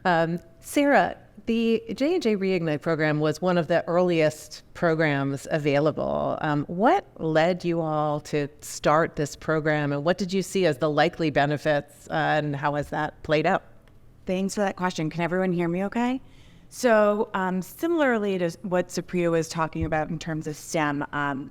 Sarah, the J&J Reignite program was one of the earliest programs available. What led you all to start this program, and what did you see as the likely benefits, and how has that played out? Thanks for that question. Can everyone hear me okay? So similarly to what Supriya was talking about in terms of STEM,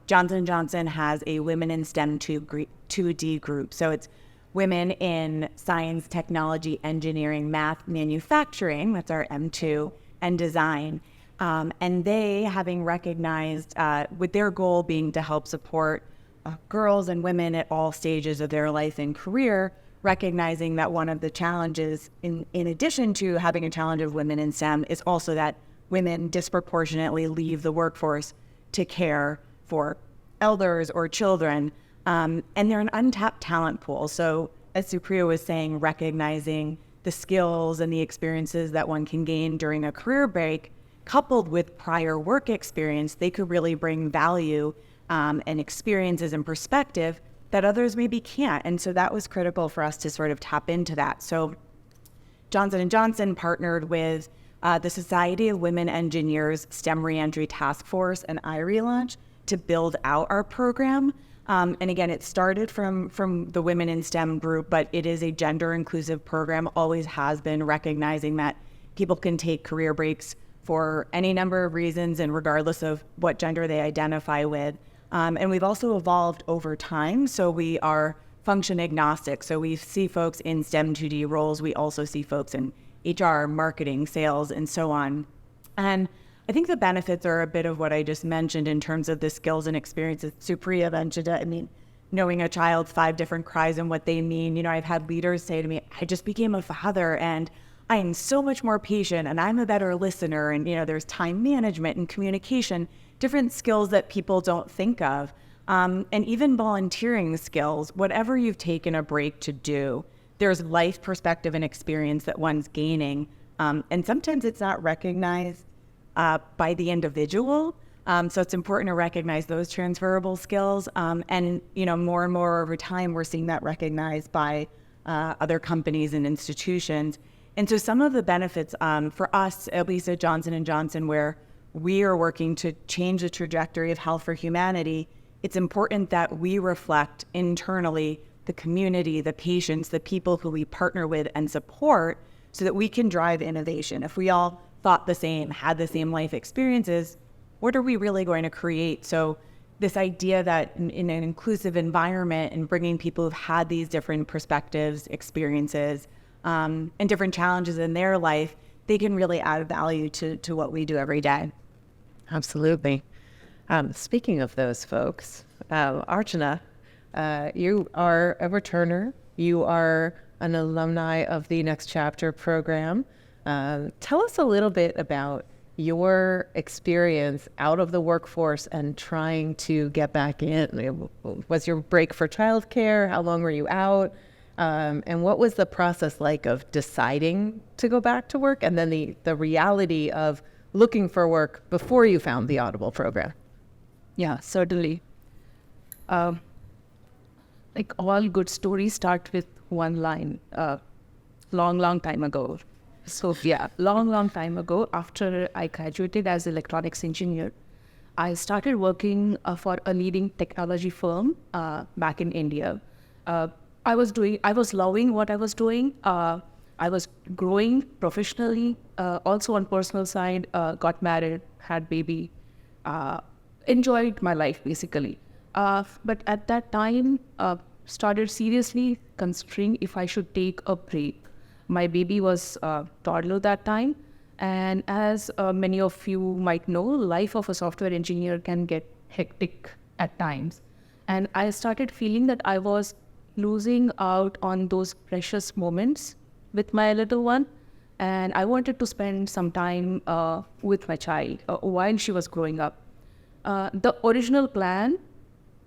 Johnson & Johnson has a Women in STEM 2D group. So it's women in science, technology, engineering, math, manufacturing, that's our M2, and design. And they, having recognized, with their goal being to help support girls and women at all stages of their life and career, recognizing that one of the challenges, in addition to having a challenge of women in STEM, is also that women disproportionately leave the workforce to care for elders or children. And they're an untapped talent pool. So as Supriya was saying, recognizing the skills and the experiences that one can gain during a career break, coupled with prior work experience, they could really bring value and experiences and perspective that others maybe can't. And so that was critical for us to sort of tap into that. So Johnson & Johnson partnered with the Society of Women Engineers STEM Reentry Task Force and iRelaunch to build out our program. And again, it started from the Women in STEM group, but it is a gender inclusive program, always has been, recognizing that people can take career breaks for any number of reasons and regardless of what gender they identify with. And we've also evolved over time. So we are function agnostic. So we see folks in STEM 2D roles. We also see folks in HR, marketing, sales, and so on. And I think the benefits are a bit of what I just mentioned in terms of the skills and experiences. Supriya mentioned it. I mean, knowing a child's 5 different cries and what they mean. You know, I've had leaders say to me, I just became a father and I am so much more patient and I'm a better listener. And, you know, there's time management and communication, different skills that people don't think of. And even volunteering skills, whatever you've taken a break to do, there's life perspective and experience that one's gaining. And sometimes it's not recognized by the individual. So it's important to recognize those transferable skills. And, you know, more and more over time, we're seeing that recognized by other companies and institutions. And so some of the benefits for us, at least at Johnson & Johnson, where we are working to change the trajectory of health for humanity, it's important that we reflect internally the community, the patients, the people who we partner with and support so that we can drive innovation. If we all thought the same, had the same life experiences, what are we really going to create? So this idea that in an inclusive environment and bringing people who've had these different perspectives, experiences, and different challenges in their life, they can really add value to what we do every day. Absolutely. Speaking of those folks, Archana, you are a returner. You are an alumni of the Next Chapter program. Tell us a little bit about your experience out of the workforce and trying to get back in. Was your break for childcare? How long were you out? And what was the process like of deciding to go back to work, and then the reality of looking for work before you found the Audible program? Yeah, certainly. Like all good stories start with one line, long time ago. So yeah, long time ago, after I graduated as an electronics engineer, I started working for a leading technology firm back in India. I was loving what I was doing. I was growing professionally, also on personal side, got married, had baby, enjoyed my life basically. But at that time, started seriously considering if I should take a break. My baby was toddler that time. And as many of you might know, life of a software engineer can get hectic at times. And I started feeling that I was losing out on those precious moments with my little one. And I wanted to spend some time with my child while she was growing up. The original plan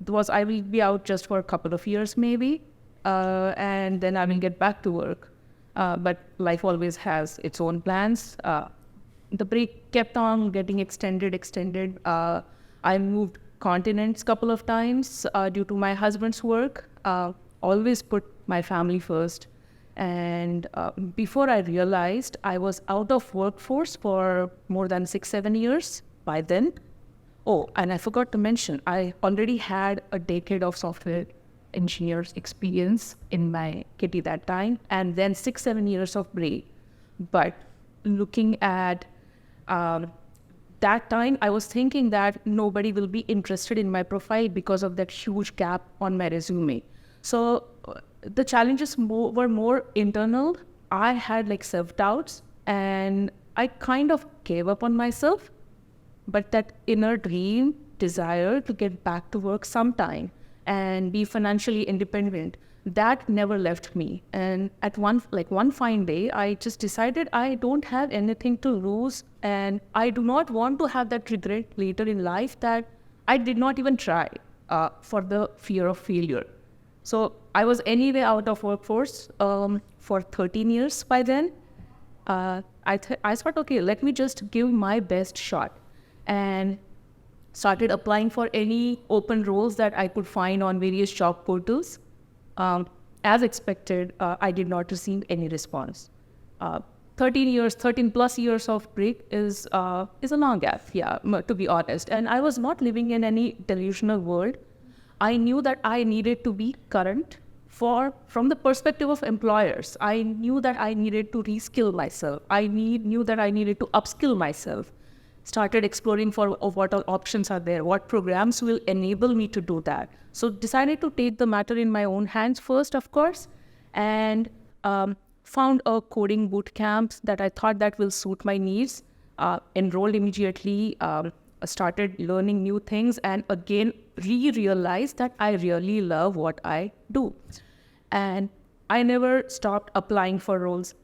was I will be out just for a couple of years maybe, and then I will get back to work. But life always has its own plans. The break kept on getting extended. I moved continents a couple of times due to my husband's work. Always put my family first. And before I realized, I was out of workforce for more than 6-7 years by then. Oh, and I forgot to mention, I already had a decade of software engineers experience in my kitty that time, and then 6-7 years of break. But looking at that time, I was thinking that nobody will be interested in my profile because of that huge gap on my resume. So the challenges were more internal. I had like self-doubts, and I kind of gave up on myself. But that inner dream, desire to get back to work sometime and be financially independent, that never left me. And at one fine day, I just decided I don't have anything to lose, and I do not want to have that regret later in life that I did not even try for the fear of failure. So I was anyway out of workforce for 13 years by then. I thought, okay, let me just give my best shot, and started applying for any open roles that I could find on various job portals. As expected, I did not receive any response. 13 plus years of break is a long gap, yeah, to be honest. And I was not living in any delusional world. I knew that I needed to be current from the perspective of employers. I knew that I needed to reskill myself. I knew that I needed to upskill myself. Started exploring for what all options are there, what programs will enable me to do that. So decided to take the matter in my own hands first, of course, and found a coding boot camp that I thought that will suit my needs. Enrolled immediately, started learning new things, and again realized that I really love what I do. And I never stopped applying for roles.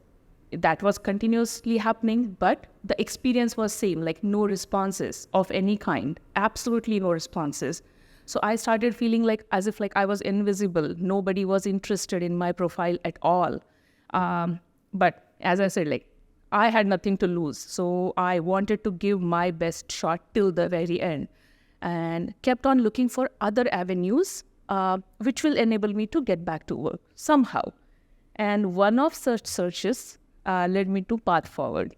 That was continuously happening, but the experience was same, like no responses of any kind, absolutely no responses. So I started feeling like as if like I was invisible. Nobody was interested in my profile at all. But as I said, like I had nothing to lose. So I wanted to give my best shot till the very end, and kept on looking for other avenues which will enable me to get back to work somehow. And one of such searches led me to Path Forward.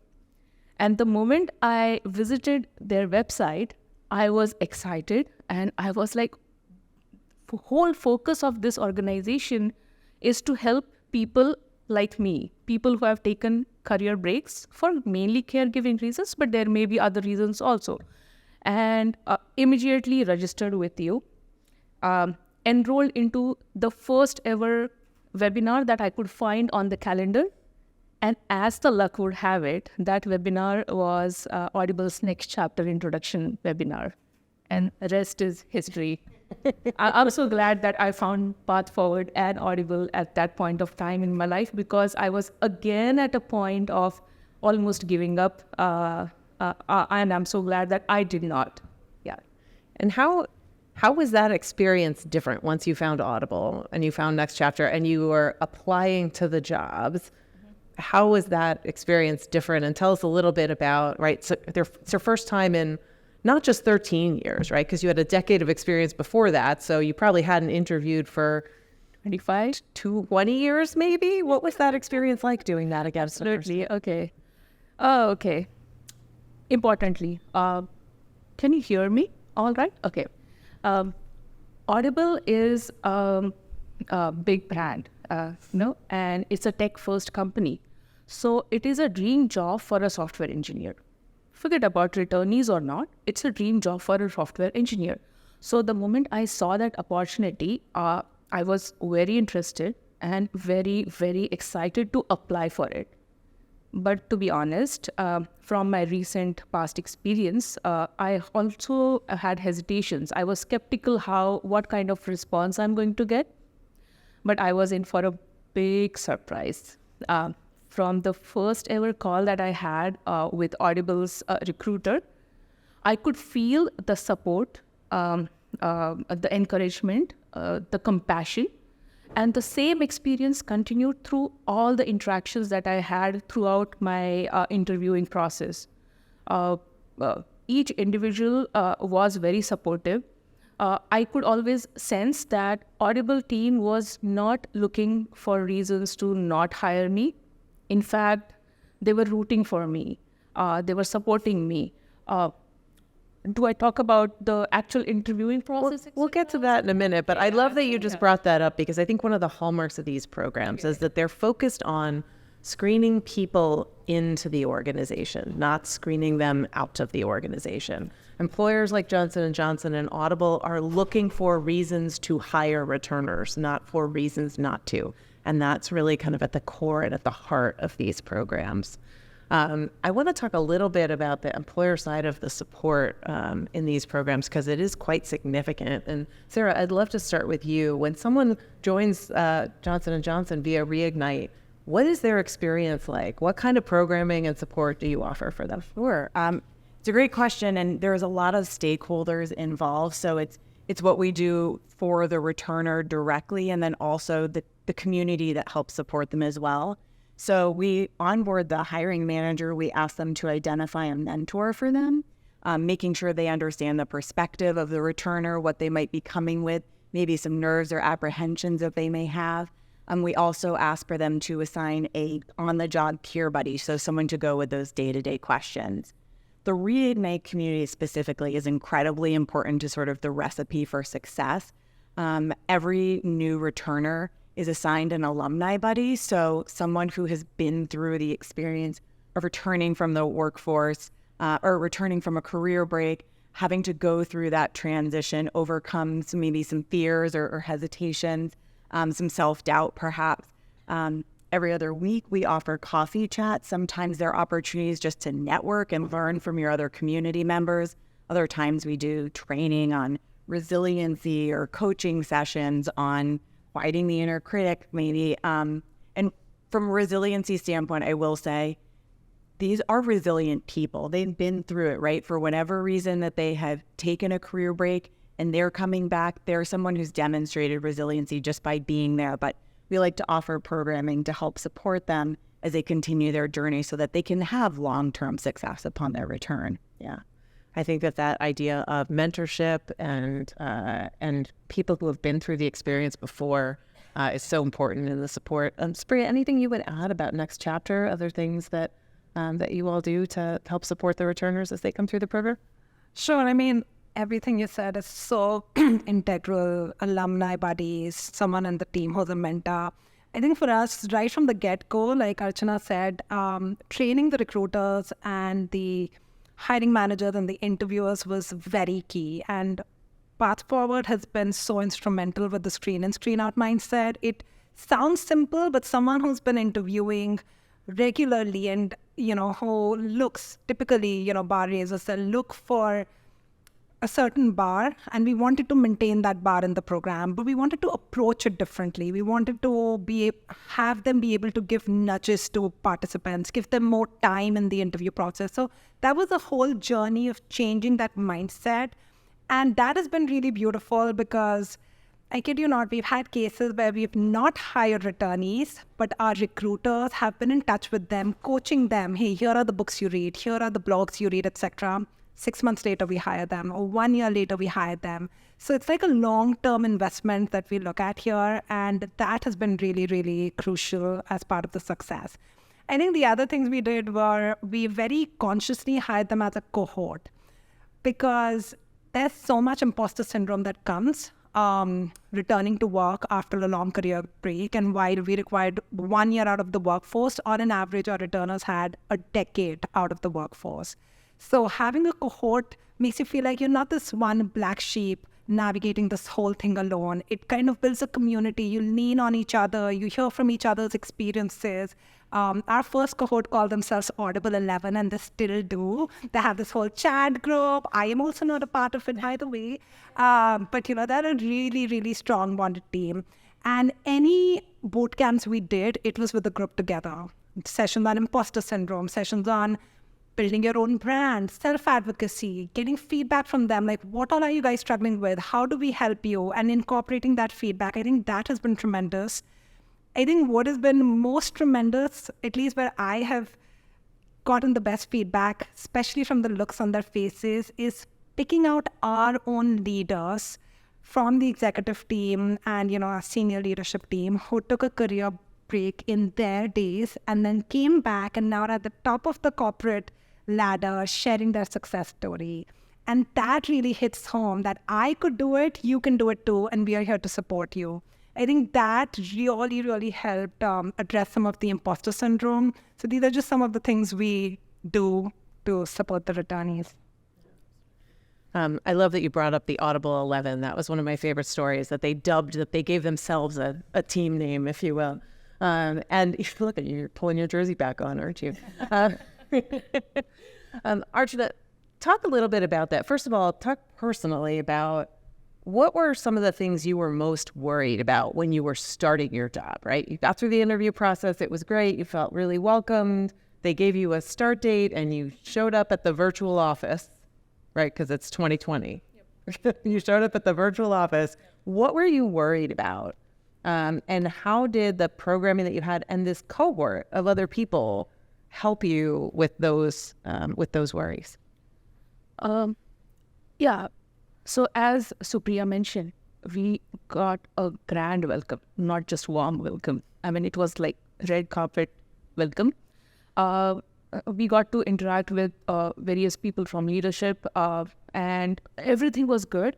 And the moment I visited their website, I was excited, and I was like, the whole focus of this organization is to help people like me, people who have taken career breaks for mainly caregiving reasons, but there may be other reasons also. And immediately registered with you, enrolled into the first ever webinar that I could find on the calendar. And as the luck would have it, that webinar was Audible's next chapter introduction webinar. And rest is history. I'm so glad that I found Path Forward and Audible at that point of time in my life, because I was again at a point of almost giving up. And I'm so glad that I did not. Yeah. And how was that experience different once you found Audible and you found Next Chapter and you were applying to the jobs? How was that experience different? And tell us a little bit about, right, so it's your first time in not just 13 years, right? Because you had a decade of experience before that. So you probably hadn't interviewed for 25 to 20 years, maybe? What was that experience like doing that against the first time? Okay. Oh, okay. Importantly, can you hear me? All right? Okay. Audible is a big brand, and it's a tech-first company. So it is a dream job for a software engineer. Forget about returnees or not, it's a dream job for a software engineer. So the moment I saw that opportunity, I was very interested and very, very excited to apply for it. But to be honest, from my recent past experience, I also had hesitations. I was skeptical what kind of response I'm going to get. But I was in for a big surprise. From the first ever call that I had with Audible's recruiter, I could feel the support, the encouragement, the compassion. And the same experience continued through all the interactions that I had throughout my interviewing process. Each individual was very supportive. I could always sense that Audible team was not looking for reasons to not hire me. In fact, they were rooting for me. They were supporting me. Do I talk about the actual interviewing process? We'll get to that in a minute, but I love that you just brought that up, because I think one of the hallmarks of these programs is that they're focused on screening people into the organization, not screening them out of the organization. Employers like Johnson & Johnson and Audible are looking for reasons to hire returners, not for reasons not to. And that's really kind of at the core and at the heart of these programs. I want to talk a little bit about the employer side of the support in these programs, because it is quite significant. And Sarah, I'd love to start with you. When someone joins Johnson & Johnson via Reignite, what is their experience like? What kind of programming and support do you offer for them? Sure. It's a great question, and there's a lot of stakeholders involved. So it's what we do for the returner directly, and then also the community that helps support them as well. So we onboard the hiring manager. We ask them to identify a mentor for them, making sure they understand the perspective of the returner, what they might be coming with, maybe some nerves or apprehensions that they may have. We also ask for them to assign a on-the-job peer buddy, so someone to go with those day-to-day questions. The Reignite community specifically is incredibly important to sort of the recipe for success. Every new returner is assigned an alumni buddy, so someone who has been through the experience of returning from the workforce or returning from a career break, having to go through that transition, overcomes maybe some fears or hesitations, some self-doubt perhaps. Every other week, we offer coffee chats. Sometimes there are opportunities just to network and learn from your other community members. Other times we do training on resiliency or coaching sessions on fighting the inner critic, maybe. And from a resiliency standpoint, I will say, these are resilient people. They've been through it, right? For whatever reason that they have taken a career break and they're coming back, they're someone who's demonstrated resiliency just by being there. But we like to offer programming to help support them as they continue their journey so that they can have long-term success upon their return. Yeah. I think that idea of mentorship and people who have been through the experience before is so important in the support. Supriya, anything you would add about next chapter, other things that you all do to help support the returners as they come through the program? Sure. I mean, everything you said is so integral. Alumni buddies, someone in the team who's a mentor. I think for us, right from the get-go, like Archana said, training the recruiters and the hiring managers and the interviewers was very key. And Path Forward has been so instrumental with the screen and screen out mindset. It sounds simple, but someone who's been interviewing regularly and, who looks typically, bar raisers, they look for a certain bar, and we wanted to maintain that bar in the program, but we wanted to approach it differently. We wanted to have them be able to give nudges to participants, give them more time in the interview process. So that was a whole journey of changing that mindset. And that has been really beautiful because, I kid you not, we've had cases where we've not hired returnees, but our recruiters have been in touch with them, coaching them. Hey, here are the books you read, here are the blogs you read, etc. 6 months later, we hire them, or 1 year later, we hire them. So it's like a long-term investment that we look at here, and that has been really, really crucial as part of the success. I think the other things we did were we very consciously hired them as a cohort, because there's so much imposter syndrome that comes returning to work after a long career break. And while we required 1 year out of the workforce, on an average, our returners had a decade out of the workforce. So having a cohort makes you feel like you're not this one black sheep navigating this whole thing alone. It kind of builds a community. You lean on each other. You hear from each other's experiences. Our first cohort called themselves Audible 11, and they still do. They have this whole chat group. I am also not a part of it, by the way. But, they're a really, really strong bonded team. And any boot camps we did, it was with the group together. Sessions on imposter syndrome, sessions on building your own brand, self-advocacy, getting feedback from them, like what all are you guys struggling with? How do we help you? And incorporating that feedback, I think that has been tremendous. I think what has been most tremendous, at least where I have gotten the best feedback, especially from the looks on their faces, is picking out our own leaders from the executive team and, our senior leadership team who took a career break in their days and then came back and now are at the top of the corporate ladder sharing their success story. And that really hits home that I could do it, you can do it too, and we are here to support you. I think that really, really helped address some of the imposter syndrome. So these are just some of the things we do to support the returnees. I love that you brought up the Audible 11. That was one of my favorite stories that they gave themselves a team name, if you will. And look at you, you're pulling your jersey back on, aren't you? Archana, talk a little bit about that. First of all, talk personally about what were some of the things you were most worried about when you were starting your job, right? You got through the interview process. It was great. You felt really welcomed. They gave you a start date and you showed up at the virtual office, right? Because it's 2020. Yep. You showed up at the virtual office. Yep. What were you worried about? And how did the programming that you had and this cohort of other people help you with those worries? Yeah. So as Supriya mentioned, we got a grand welcome, not just warm welcome. I mean, it was like red carpet welcome. We got to interact with various people from leadership and everything was good.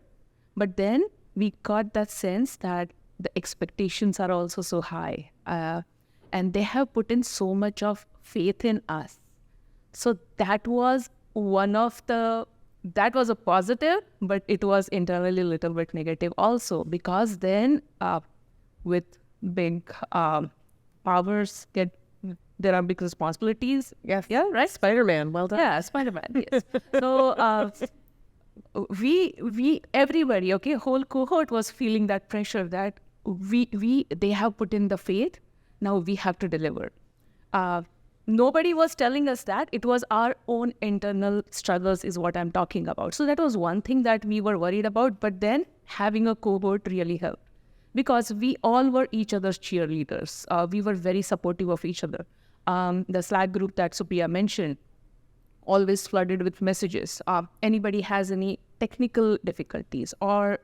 But then we got that sense that the expectations are also so high and they have put in so much of faith in us. So that was that was a positive, but it was internally a little bit negative also, because then with big powers there are big responsibilities. Yes. Yeah, right? Spider-Man, well done. Yeah, Spider-Man, yes. So we everybody, okay, whole cohort was feeling that pressure that they have put in the faith, now we have to deliver. Nobody was telling us that. It was our own internal struggles is what I'm talking about. So that was one thing that we were worried about. But then having a cohort really helped because we all were each other's cheerleaders. We were very supportive of each other. The Slack group that Supriya mentioned always flooded with messages. Anybody has any technical difficulties or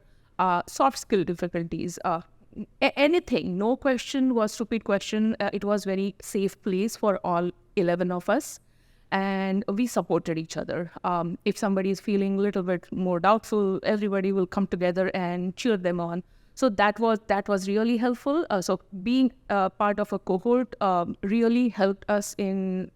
soft skill difficulties, anything, no question was stupid question. It was very safe place for all 11 of us, and we supported each other. If somebody is feeling a little bit more doubtful, everybody will come together and cheer them on. So that was really helpful. So being part of a cohort really helped us in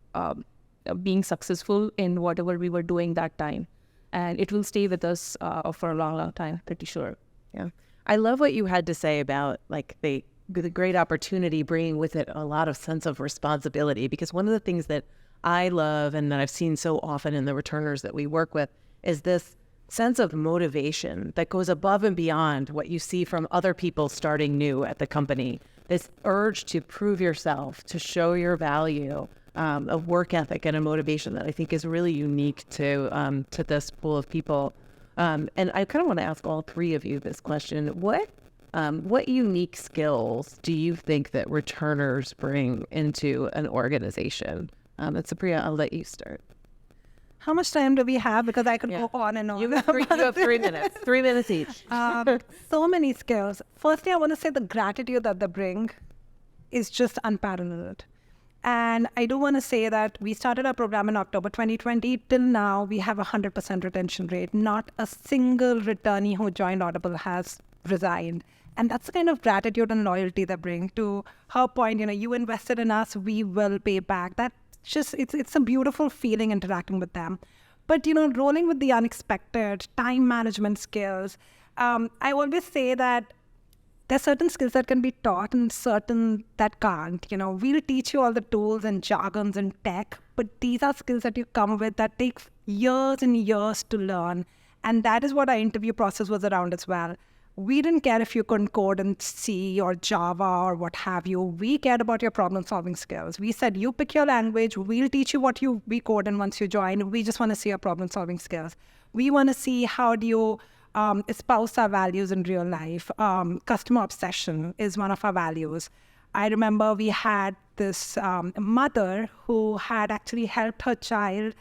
being successful in whatever we were doing that time, and it will stay with us for a long time, pretty sure. Yeah. I love what you had to say about like the great opportunity bringing with it a lot of sense of responsibility, because one of the things that I love and that I've seen so often in the returners that we work with is this sense of motivation that goes above and beyond what you see from other people starting new at the company. This urge to prove yourself, to show your value, a work ethic and a motivation that I think is really unique to this pool of people. And I kind of want to ask all three of you this question. What unique skills do you think that returners bring into an organization? And Supriya, I'll let you start. How much time do we have? Because I could go on and on. You have 3 minutes. 3 minutes each. So many skills. Firstly, I want to say the gratitude that they bring is just unparalleled. And I do want to say that we started our program in October 2020. Till now, we have a 100% retention rate. Not a single returnee who joined Audible has resigned. And that's the kind of gratitude and loyalty they bring. To her point, you invested in us, we will pay back. That's just, it's a beautiful feeling interacting with them. But, rolling with the unexpected, time management skills. I always say that there's certain skills that can be taught and certain that can't. We'll teach you all the tools and jargons and tech, but these are skills that you come with that take years and years to learn. And that is what our interview process was around as well. We didn't care if you couldn't code in C or Java or what have you. We cared about your problem-solving skills. We said, you pick your language. We'll teach you what we code in once you join. We just want to see your problem-solving skills. We want to see how do you espouse our values in real life. Customer obsession is one of our values. I remember we had this mother who had actually helped her child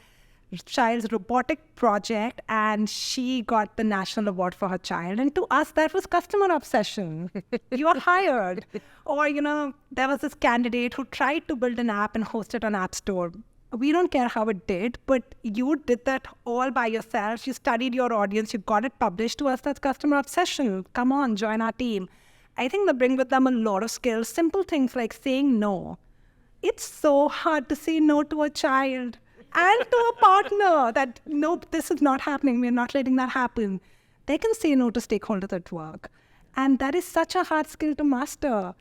child's robotic project, and she got the national award for her child. And to us, that was customer obsession. You are hired. Or, there was this candidate who tried to build an app and host it on App Store. We don't care how it did, but you did that all by yourself. You studied your audience. You got it published. To us, that's customer obsession. Come on, join our team. I think they bring with them a lot of skills. Simple things like saying no. It's so hard to say no to a child and to a partner that, no, this is not happening. We're not letting that happen. They can say no to stakeholders at work. And that is such a hard skill to master.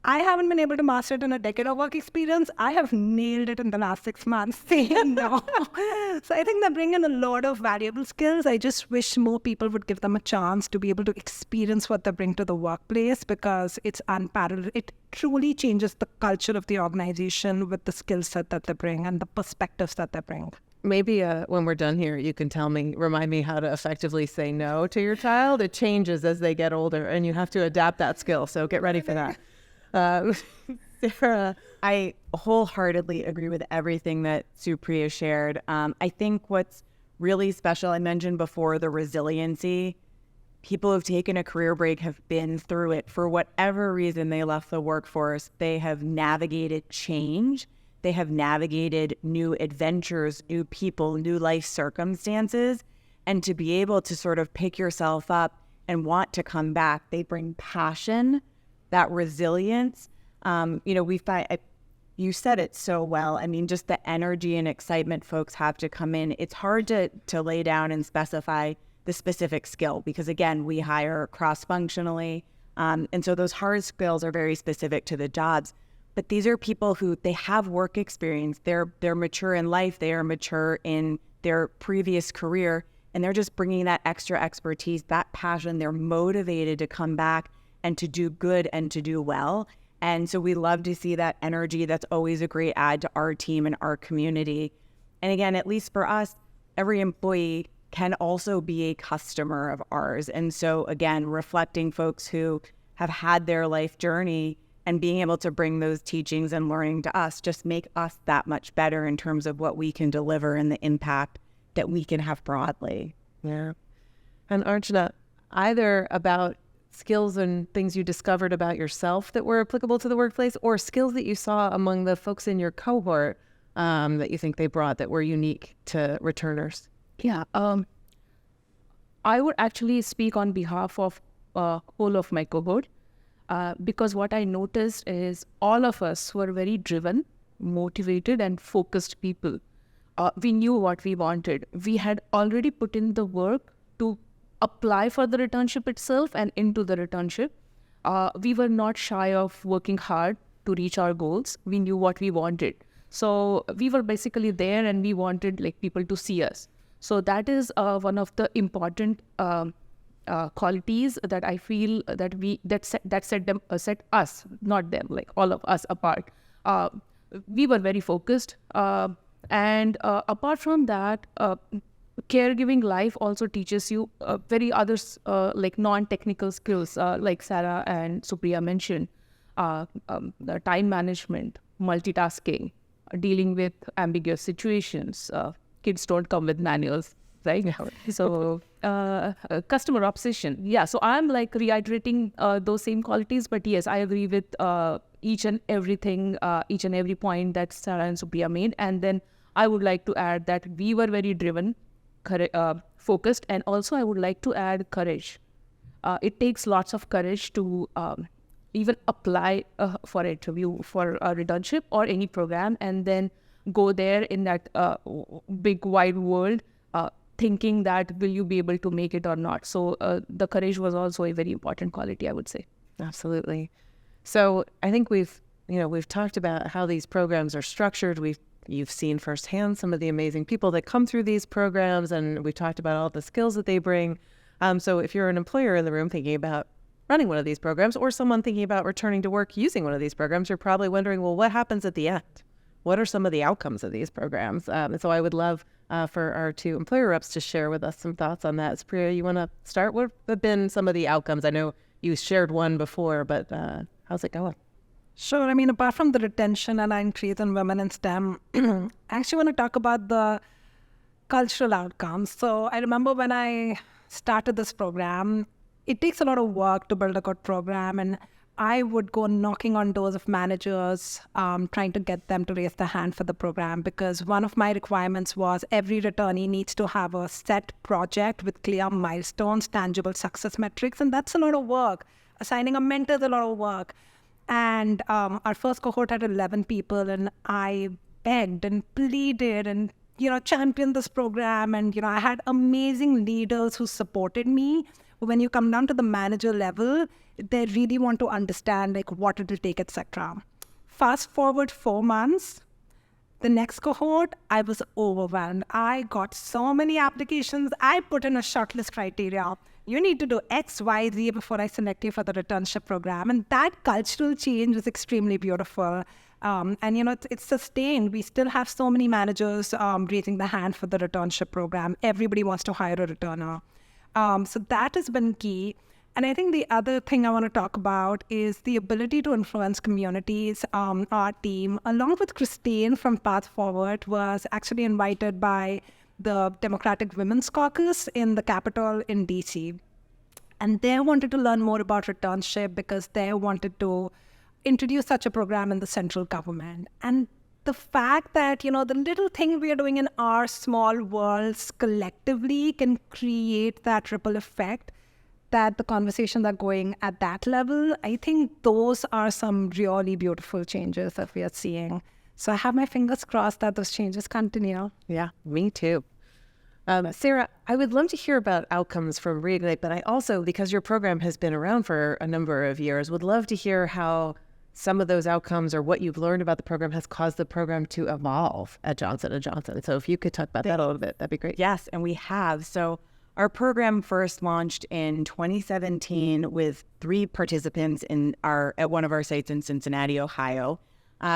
I haven't been able to master it in a decade of work experience. I have nailed it in the last 6 months, saying no. So I think they bring in a lot of valuable skills. I just wish more people would give them a chance to be able to experience what they bring to the workplace, because it's unparalleled. It truly changes the culture of the organization with the skill set that they bring and the perspectives that they bring. Maybe when we're done here, you can remind me how to effectively say no to your child. It changes as they get older, and you have to adapt that skill. So get ready for that. Sarah, I wholeheartedly agree with everything that Supriya shared. I think what's really special, I mentioned before, the resiliency. People who've taken a career break have been through it. For whatever reason they left the workforce, they have navigated change. They have navigated new adventures, new people, new life circumstances. And to be able to sort of pick yourself up and want to come back, they bring passion, that resilience. We find, you said it so well. I mean, just the energy and excitement folks have to come in. It's hard to lay down and specify the specific skill because, again, we hire cross-functionally. And so those hard skills are very specific to the jobs. But these are people who, they have work experience. They're mature in life. They are mature in their previous career. And they're just bringing that extra expertise, that passion. They're motivated to come back and to do good and to do well. And so we love to see that energy. That's always a great add to our team and our community. And again, at least for us, every employee can also be a customer of ours. And so again, reflecting folks who have had their life journey and being able to bring those teachings and learning to us just make us that much better in terms of what we can deliver and the impact that we can have broadly. Yeah. And Archana, either about skills and things you discovered about yourself that were applicable to the workplace, or skills that you saw among the folks in your cohort that you think they brought that were unique to returners? Yeah, I would actually speak on behalf of whole of my cohort because what I noticed is all of us were very driven, motivated, and focused people. We knew what we wanted. We had already put in the work to apply for the returnship itself and into the returnship. We were not shy of working hard to reach our goals. We knew what we wanted. So we were basically there and we wanted people to see us. So that is one of the important qualities that I feel that set us, not them, all of us apart. We were very focused. And apart from that, caregiving life also teaches you very others non-technical skills like Sarah and Supriya mentioned, the time management, multitasking, dealing with ambiguous situations. Kids don't come with manuals, right? So customer obsession. Yeah, so I'm reiterating those same qualities, but yes, I agree with each and every point that Sarah and Supriya made. And then I would like to add that we were very driven, focused, and also I would like to add courage. It takes lots of courage to even apply for an interview for a returnship or any program and then go there in that big wide world thinking that will you be able to make it or not. So the courage was also a very important quality, I would say. Absolutely. So I think we've talked about how these programs are structured. You've seen firsthand some of the amazing people that come through these programs, and we've talked about all the skills that they bring. So if you're an employer in the room thinking about running one of these programs, or someone thinking about returning to work using one of these programs, you're probably wondering, well, what happens at the end? What are some of the outcomes of these programs? And so I would love for our two employer reps to share with us some thoughts on that. Supriya, you want to start? What have been some of the outcomes? I know you shared one before, but how's it going? Sure. I mean, apart from the retention and increase in women in STEM, I actually want to talk about the cultural outcomes. So I remember when I started this program, it takes a lot of work to build a good program, and I would go knocking on doors of managers, trying to get them to raise their hand for the program, because one of my requirements was every returnee needs to have a set project with clear milestones, tangible success metrics, and that's a lot of work. Assigning a mentor is a lot of work. And our first cohort had 11 people, and I begged and pleaded and, championed this program. And, I had amazing leaders who supported me. When you come down to the manager level, they really want to understand what it will take, etc. Fast forward 4 months, the next cohort, I was overwhelmed. I got so many applications. I put in a shortlist criteria. You need to do X, Y, Z before I select you for the returnship program. And that cultural change was extremely beautiful. And, it's sustained. We still have so many managers raising their hand for the returnship program. Everybody wants to hire a returner. So that has been key. And I think the other thing I want to talk about is the ability to influence communities. Our team, along with Christine from Path Forward, was actually invited by the Democratic Women's Caucus in the Capitol in DC. And they wanted to learn more about returnship because they wanted to introduce such a program in the central government. And the fact that, the little thing we are doing in our small worlds collectively can create that ripple effect, that the conversations are going at that level, I think those are some really beautiful changes that we are seeing. So I have my fingers crossed that those changes continue. Yeah, me too. Sarah, I would love to hear about outcomes from Reignite, but I also, because your program has been around for a number of years, would love to hear how some of those outcomes or what you've learned about the program has caused the program to evolve at Johnson & Johnson. So if you could talk about that a little bit, that'd be great. Yes, and we have. So our program first launched in 2017 with 3 participants at one of our sites in Cincinnati, Ohio.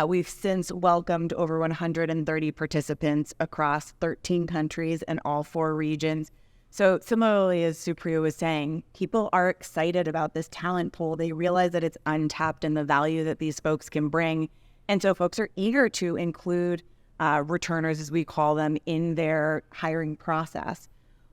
We've since welcomed over 130 participants across 13 countries and all 4 regions. So similarly, as Supriya was saying, people are excited about this talent pool. They realize that it's untapped and the value that these folks can bring. And so folks are eager to include returners, as we call them, in their hiring process.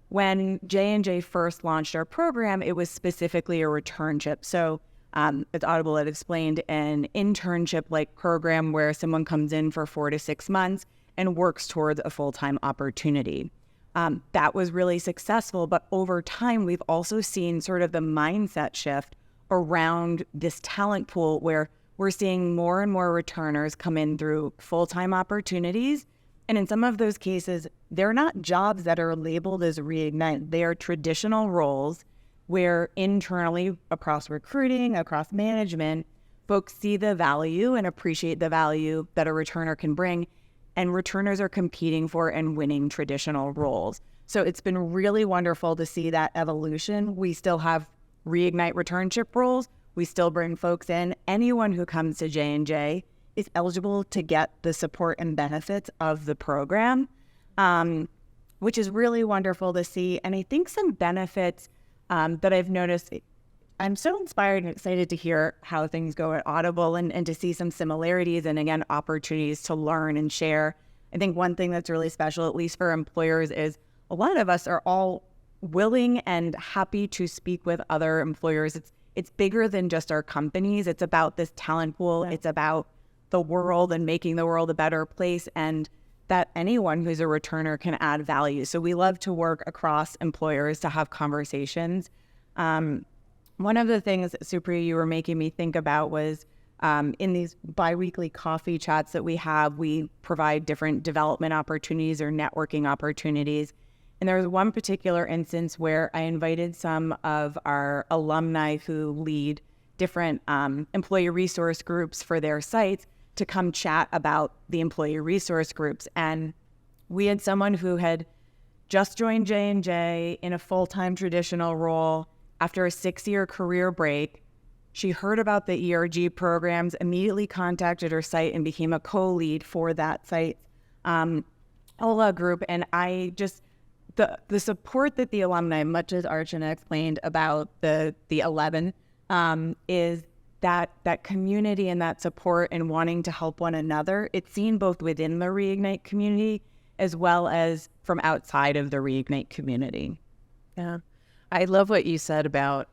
When J&J first launched our program, it was specifically a returnship. So as Audible had explained, an internship-like program where someone comes in for 4 to 6 months and works towards a full-time opportunity. That was really successful, but over time, we've also seen sort of the mindset shift around this talent pool where we're seeing more and more returners come in through full-time opportunities. And in some of those cases, they're not jobs that are labeled as Reignite. They are traditional roles where internally, across recruiting, across management, folks see the value and appreciate the value that a returner can bring. And returners are competing for and winning traditional roles. So it's been really wonderful to see that evolution. We still have Reignite returnship roles. We still bring folks in. Anyone who comes to J&J is eligible to get the support and benefits of the program, which is really wonderful to see. And I think some benefits that I've noticed, I'm so inspired and excited to hear how things go at Audible and to see some similarities and, again, opportunities to learn and share. I think one thing that's really special, at least for employers, is a lot of us are all willing and happy to speak with other employers. It's bigger than just our companies. It's about this talent pool. Yeah. It's about the world and making the world a better place, and that anyone who's a returner can add value. So we love to work across employers to have conversations. One of the things, Supriya, you were making me think about was in these biweekly coffee chats that we have, we provide different development opportunities or networking opportunities. And there was one particular instance where I invited some of our alumni who lead different employee resource groups for their sites to come chat about the employee resource groups. And we had someone who had just joined J&J in a full-time traditional role. After a 6-year career break, she heard about the ERG programs, immediately contacted her site and became a co-lead for that site OLA group. And I just, the support that the alumni, much as Archana explained about the 11, is that community and that support and wanting to help one another. It's seen both within the Reignite community as well as from outside of the Reignite community. Yeah. I love what you said about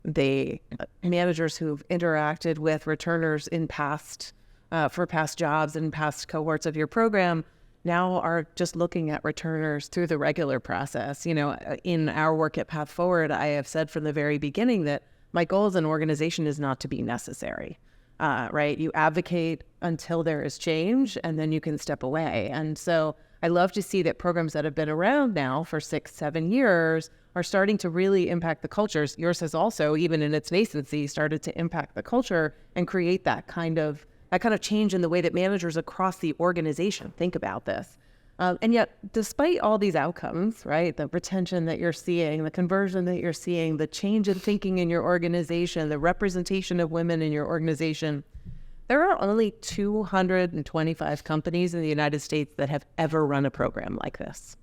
the managers who've interacted with returners in for past jobs and past cohorts of your program now are just looking at returners through the regular process. You know, in our work at Path Forward, I have said from the very beginning that my goal as an organization is not to be necessary, right? You advocate until there is change, and then you can step away. And so I love to see that programs that have been around now for 6-7 years are starting to really impact the cultures. Yours has also, even in its nascency, started to impact the culture and create that kind of change in the way that managers across the organization think about this. And yet, despite all these outcomes, right, the retention that you're seeing, the conversion that you're seeing, the change in thinking in your organization, the representation of women in your organization, there are only 225 companies in the United States that have ever run a program like this.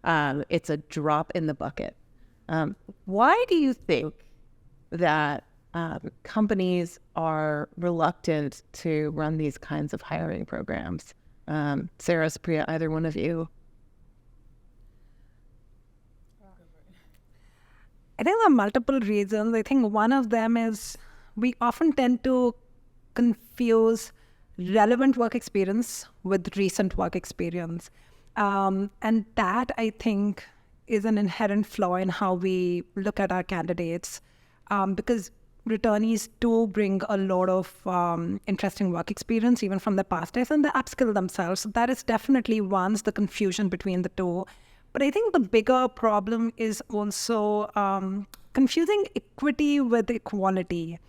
It's a drop in the bucket. Why do you think that companies are reluctant to run these kinds of hiring programs? Sarah, Supriya, either one of you? I think there are multiple reasons. I think one of them is we often tend to confuse relevant work experience with recent work experience. And that, I think, is an inherent flaw in how we look at our candidates, because returnees do bring a lot of interesting work experience, even from the past days, and they upskill themselves. So that is definitely once the confusion between the two. But I think the bigger problem is also confusing equity with equality.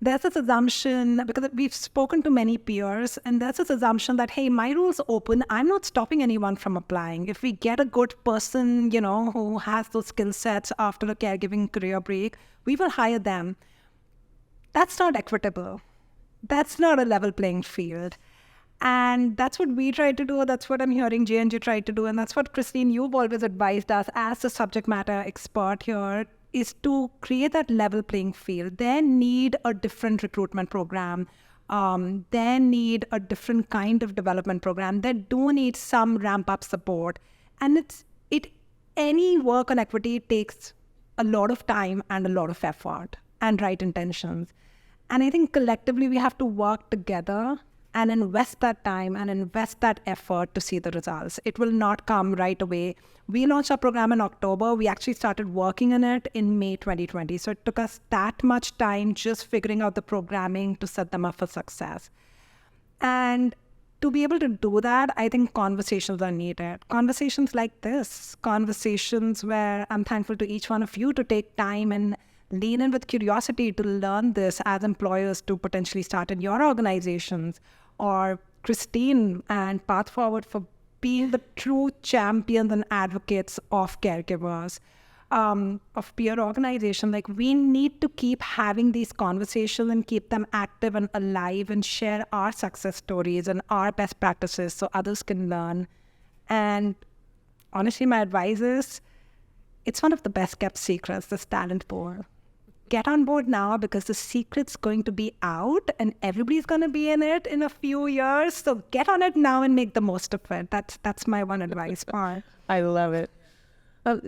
There's this assumption, because we've spoken to many peers, and there's this assumption that, hey, my role's open. I'm not stopping anyone from applying. If we get a good person, you know, who has those skill sets after a caregiving career break, we will hire them. That's not equitable. That's not a level playing field. And that's what we try to do. That's what I'm hearing J&J try to do. And that's what, Christine, you've always advised us as the subject matter expert here, is to create that level playing field. They need a different recruitment program. They need a different kind of development program. They do need some ramp up support. And any work on equity takes a lot of time and a lot of effort and right intentions. And I think collectively we have to work together and invest that time and invest that effort to see the results. It will not come right away. We launched our program in October. We actually started working on it in May 2020. So it took us that much time just figuring out the programming to set them up for success. And to be able to do that, I think conversations are needed. Conversations like this, conversations where I'm thankful to each one of you to take time and lean in with curiosity to learn this as employers to potentially start in your organizations, or Christine and Path Forward for being the true champions and advocates of caregivers, of peer organization. Like, we need to keep having these conversations and keep them active and alive and share our success stories and our best practices so others can learn. And honestly, my advice is, it's one of the best kept secrets, this talent pool. Get on board now, because the secret's going to be out and everybody's going to be in it in a few years. So get on it now and make the most of it. That's my one advice part. I love it.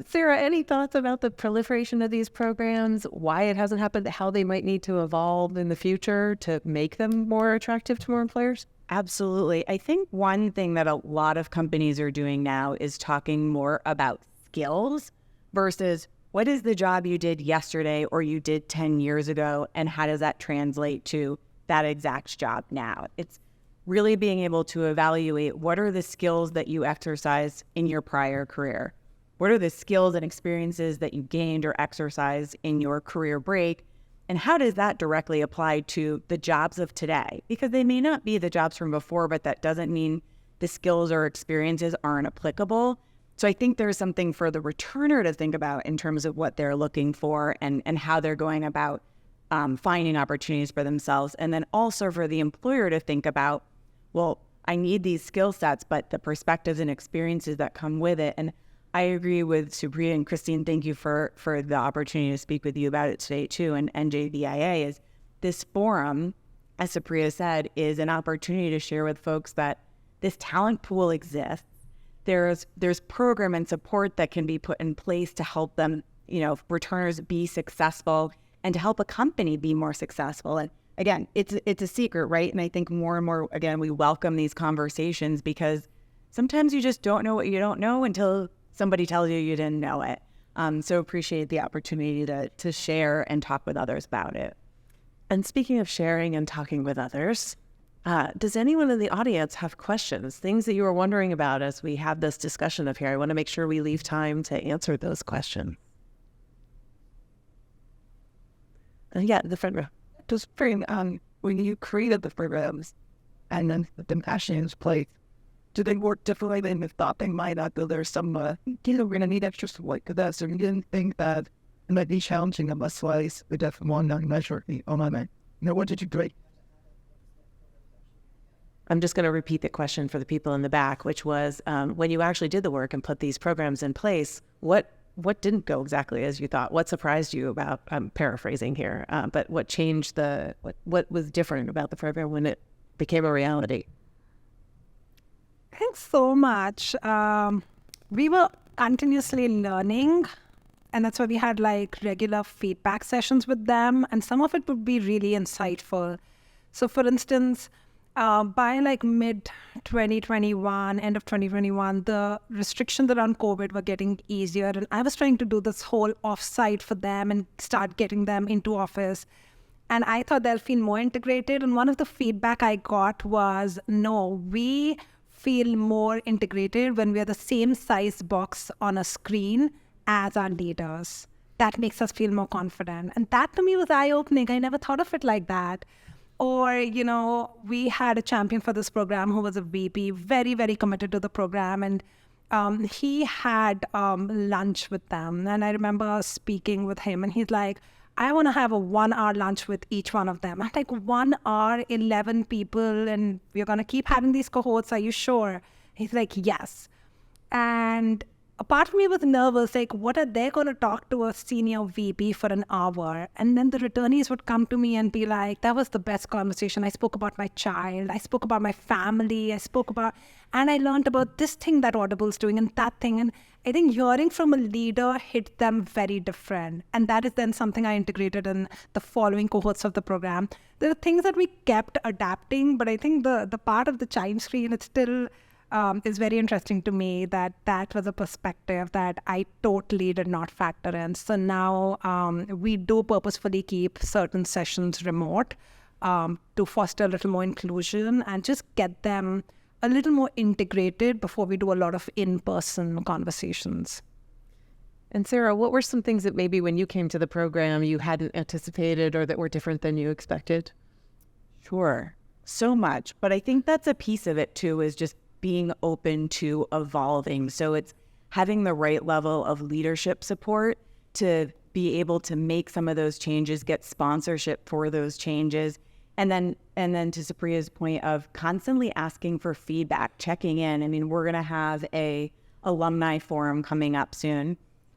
Sarah, any thoughts about the proliferation of these programs, why it hasn't happened, how they might need to evolve in the future to make them more attractive to more employers? Absolutely. I think one thing that a lot of companies are doing now is talking more about skills versus what is the job you did yesterday or you did 10 years ago, and how does that translate to that exact job now? It's really being able to evaluate what are the skills that you exercised in your prior career. What are the skills and experiences that you gained or exercised in your career break? And how does that directly apply to the jobs of today? Because they may not be the jobs from before, but that doesn't mean the skills or experiences aren't applicable. So I think there's something for the returner to think about in terms of what they're looking for and how they're going about finding opportunities for themselves. And then also for the employer to think about, well, I need these skill sets, but the perspectives and experiences that come with it. And I agree with Supriya and Christine. Thank you for the opportunity to speak with you about it today too. And NJBIA is this forum, as Supriya said, is an opportunity to share with folks that this talent pool exists. there's program and support that can be put in place to help them, returners be successful and to help a company be more successful. And again, it's a secret, right? And I think more and more, again, we welcome these conversations because sometimes you just don't know what you don't know until somebody tells you you didn't know it. So appreciate the opportunity to share and talk with others about it. And speaking of sharing and talking with others, does anyone in the audience have questions, things that you were wondering about as we have this discussion up here? I want to make sure we leave time to answer those questions. Yeah, the front row. Just bring when you created the programs and then the compassionate place, do they work differently than you thought they might not? Though there's some, we're going to need extra support to that. So you didn't think that it might be challenging in most ways with that one measure on my mind. What did you do? I'm just going to repeat the question for the people in the back, which was when you actually did the work and put these programs in place, what didn't go exactly as you thought? What surprised you about, I'm paraphrasing here, but what changed what was different about the program when it became a reality? Thanks so much. We were continuously learning, and that's why we had regular feedback sessions with them, and some of it would be really insightful. So for instance, by mid 2021, end of 2021, the restrictions around COVID were getting easier, and I was trying to do this whole offsite for them and start getting them into office. And I thought they'll feel more integrated. And one of the feedback I got was, no, we feel more integrated when we're the same size box on a screen as our leaders. That makes us feel more confident. And that to me was eye-opening. I never thought of it like that. Or, we had a champion for this program who was a VP, very, very committed to the program. And he had lunch with them. And I remember speaking with him, and he's like, I want to have a 1 hour lunch with each one of them. I'm like, 1 hour, 11 people, and we're going to keep having these cohorts. Are you sure? He's like, yes. And a part of me was nervous, what are they going to talk to a senior VP for an hour? And then the returnees would come to me and be like, that was the best conversation. I spoke about my child. I spoke about my family. And I learned about this thing that Audible's doing and that thing. And I think hearing from a leader hit them very different. And that is then something I integrated in the following cohorts of the program. There are things that we kept adapting, but I think the part of the chime screen, it's still is very interesting to me that was a perspective that I totally did not factor in. So now we do purposefully keep certain sessions remote to foster a little more inclusion and just get them a little more integrated before we do a lot of in-person conversations. And Sarah, what were some things that maybe when you came to the program you hadn't anticipated or that were different than you expected? Sure, so much. But I think that's a piece of it too, is just being open to evolving. So it's having the right level of leadership support to be able to make some of those changes, get sponsorship for those changes. And then to Supriya's point of constantly asking for feedback, checking in. I mean, we're going to have a alumni forum coming up soon.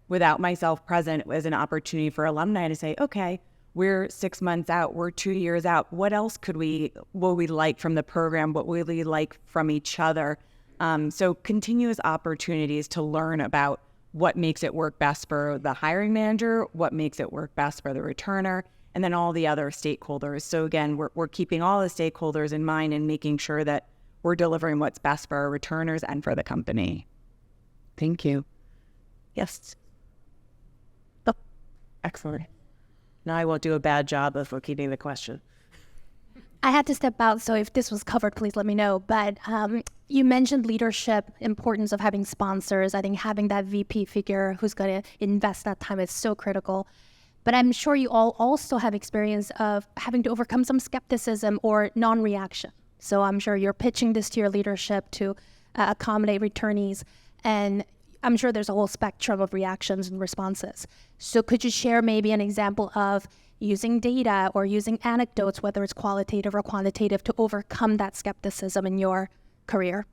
Without myself present, it was an opportunity for alumni to say, okay, we're 6 months out, we're 2 years out. What else will we like from the program? What will we like from each other? So continuous opportunities to learn about what makes it work best for the hiring manager, what makes it work best for the returner, and then all the other stakeholders. So again, we're keeping all the stakeholders in mind and making sure that we're delivering what's best for our returners and for the company. Thank you. Yes. Oh, excellent. Now I won't do a bad job of repeating the question. I had to step out, so if this was covered, please let me know. But you mentioned leadership, importance of having sponsors. I think having that VP figure who's going to invest that time is so critical. But I'm sure you all also have experience of having to overcome some skepticism or non-reaction. So I'm sure you're pitching this to your leadership to accommodate returnees. And I'm sure there's a whole spectrum of reactions and responses. So could you share maybe an example of using data or using anecdotes, whether it's qualitative or quantitative, to overcome that skepticism in your career?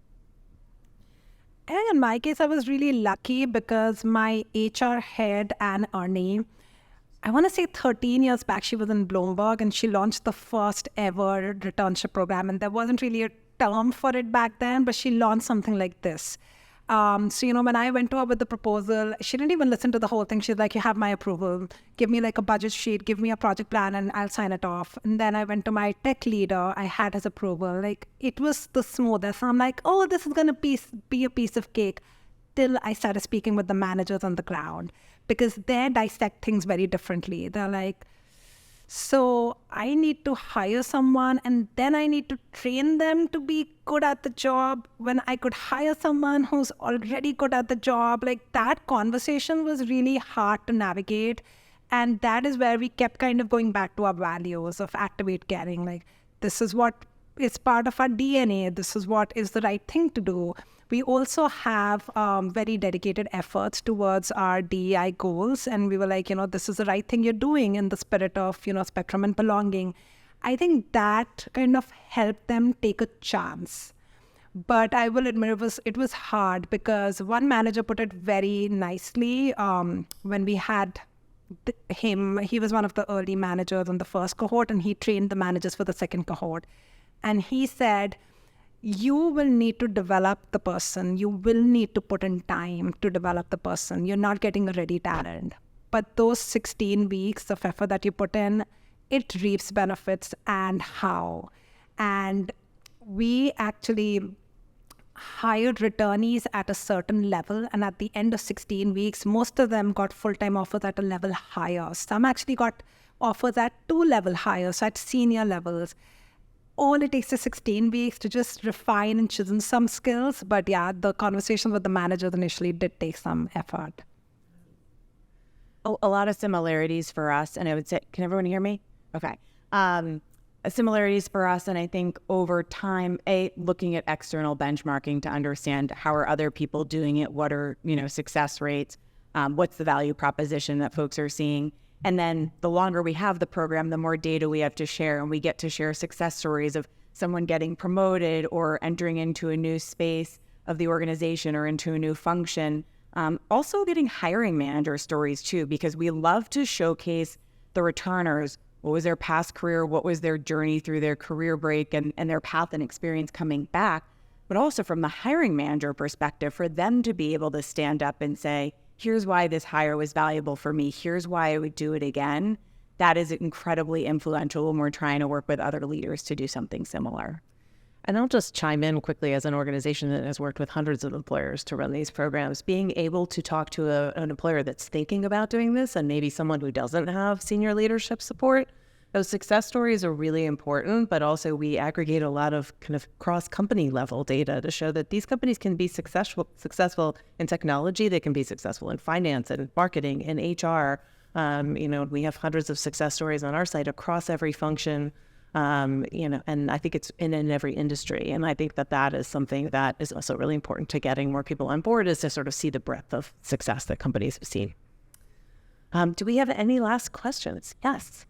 I think in my case, I was really lucky because my HR head, Anne Arney, I want to say 13 years back, she was in Bloomberg and she launched the first ever returnship program. And there wasn't really a term for it back then, but she launched something like this. So, when I went to her with the proposal, she didn't even listen to the whole thing. She's like, you have my approval. Give me like a budget sheet, give me a project plan, and I'll sign it off. And then I went to my tech leader. I had his approval. Like, it was the smoothest. I'm like, oh, this is going to be a piece of cake. Till I started speaking with the managers on the ground, because they dissect things very differently. They're like, so I need to hire someone and then I need to train them to be good at the job when I could hire someone who's already good at the job. Like, that conversation was really hard to navigate. And that is where we kept kind of going back to our values of activate caring. Like, this is what is part of our DNA. This is what is the right thing to do. We also have very dedicated efforts towards our DEI goals. And we were like, this is the right thing you're doing in the spirit of, spectrum and belonging. I think that kind of helped them take a chance. But I will admit it was hard, because one manager put it very nicely when we had him. He was one of the early managers on the first cohort, and he trained the managers for the second cohort. And he said, you will need to develop the person. You will need to put in time to develop the person. You're not getting a ready talent. But those 16 weeks of effort that you put in, it reaps benefits, and how. And we actually hired returnees at a certain level. And at the end of 16 weeks, most of them got full-time offers at a level higher. Some actually got offers at 2 level higher, so at senior levels. All it takes is 16 weeks to just refine and chisel some skills. But yeah, the conversation with the managers initially did take some effort. A lot of similarities for us. And I would say, can everyone hear me? Okay. Similarities for us. And I think over time, looking at external benchmarking to understand how are other people doing it? What are, success rates? What's the value proposition that folks are seeing? And then the longer we have the program, the more data we have to share, and we get to share success stories of someone getting promoted or entering into a new space of the organization or into a new function. Also getting hiring manager stories too, because we love to showcase the returners. What was their past career? What was their journey through their career break and their path and experience coming back? But also from the hiring manager perspective, for them to be able to stand up and say, here's why this hire was valuable for me. Here's why I would do it again. That is incredibly influential when we're trying to work with other leaders to do something similar. And I'll just chime in quickly, as an organization that has worked with hundreds of employers to run these programs, being able to talk to an employer that's thinking about doing this, and maybe someone who doesn't have senior leadership support. Those success stories are really important, but also we aggregate a lot of kind of cross-company level data to show that these companies can be successful in technology, they can be successful in finance and marketing and HR. We have hundreds of success stories on our site across every function, and I think it's in every industry. And I think that is something that is also really important to getting more people on board, is to sort of see the breadth of success that companies have seen. Do we have any last questions? Yes.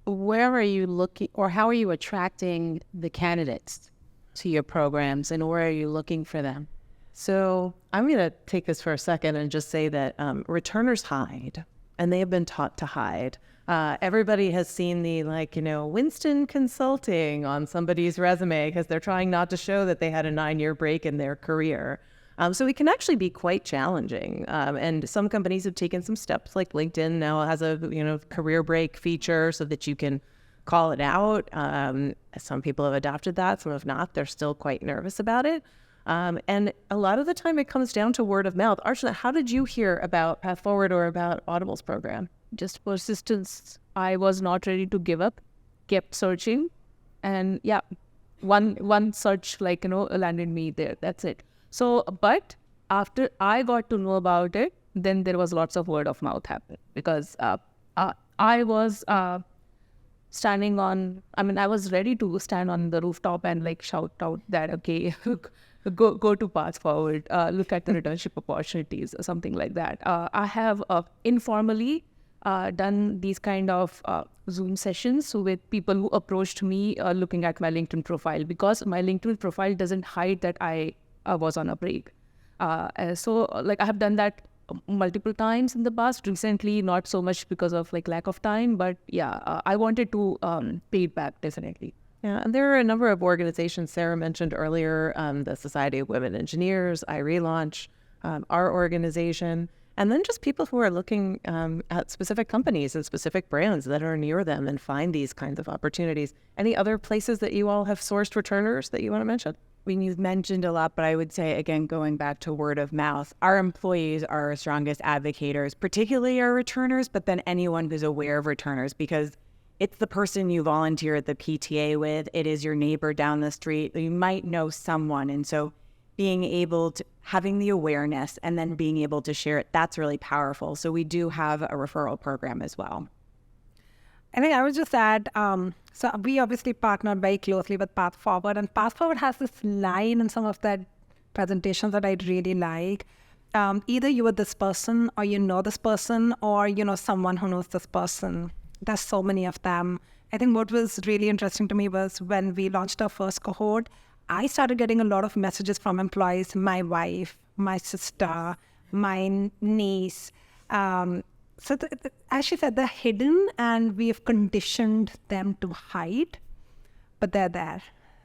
Where are you looking, or how are you attracting the candidates to your programs, and where are you looking for them? So I'm going to take this for a second and just say that returners hide, and they have been taught to hide. Everybody has seen the Winston Consulting on somebody's resume because they're trying not to show that they had a 9-year break in their career. So it can actually be quite challenging. And some companies have taken some steps, like LinkedIn now has a career break feature so that you can call it out. Some people have adopted that, some have not. They're still quite nervous about it. And a lot of the time it comes down to word of mouth. Archana, how did you hear about Path Forward or about Audible's program? Just persistence. I was not ready to give up, kept searching. And yeah, one search landed me there. That's it. So, but after I got to know about it, then there was lots of word of mouth happening, because I was standing on, I was ready to stand on the rooftop and shout out that, okay, go to Path Forward, look at the returnship opportunities or something like that. I have informally done these kind of Zoom sessions with people who approached me looking at my LinkedIn profile, because my LinkedIn profile doesn't hide that I was on a break. So I have done that multiple times in the past. Recently, not so much because of lack of time, but yeah, I wanted to pay it back, definitely. Yeah, and there are a number of organizations Sarah mentioned earlier, the Society of Women Engineers, iRelaunch, our organization, and then just people who are looking at specific companies and specific brands that are near them and find these kinds of opportunities. Any other places that you all have sourced returners that you want to mention? I mean, you've mentioned a lot, but I would say, again, going back to word of mouth, our employees are our strongest advocators, particularly our returners, but then anyone who's aware of returners, because it's the person you volunteer at the PTA with. It is your neighbor down the street. You might know someone. And so being able to, having the awareness and then being able to share it, that's really powerful. So we do have a referral program as well. I think I would just add, so we obviously partnered very closely with Path Forward, and Path Forward has this line in some of their presentations that I really like. Either you are this person, or you know this person, or you know someone who knows this person. There's so many of them. I think what was really interesting to me was when we launched our first cohort, I started getting a lot of messages from employees, my wife, my sister, my niece. So as she said, they're hidden and we've conditioned them to hide, but they're there.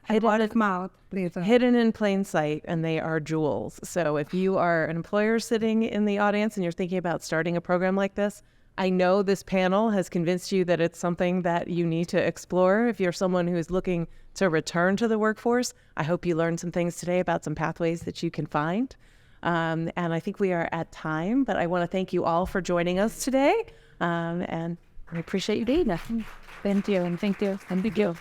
Word of mouth. Hidden in plain sight, and they are jewels. So if you are an employer sitting in the audience and you're thinking about starting a program like this, I know this panel has convinced you that it's something that you need to explore. If you're someone who is looking to return to the workforce, I hope you learned some things today about some pathways that you can find. And I think we are at time, but I want to thank you all for joining us today. And I appreciate you being here. Thank you. And thank you. And thank you.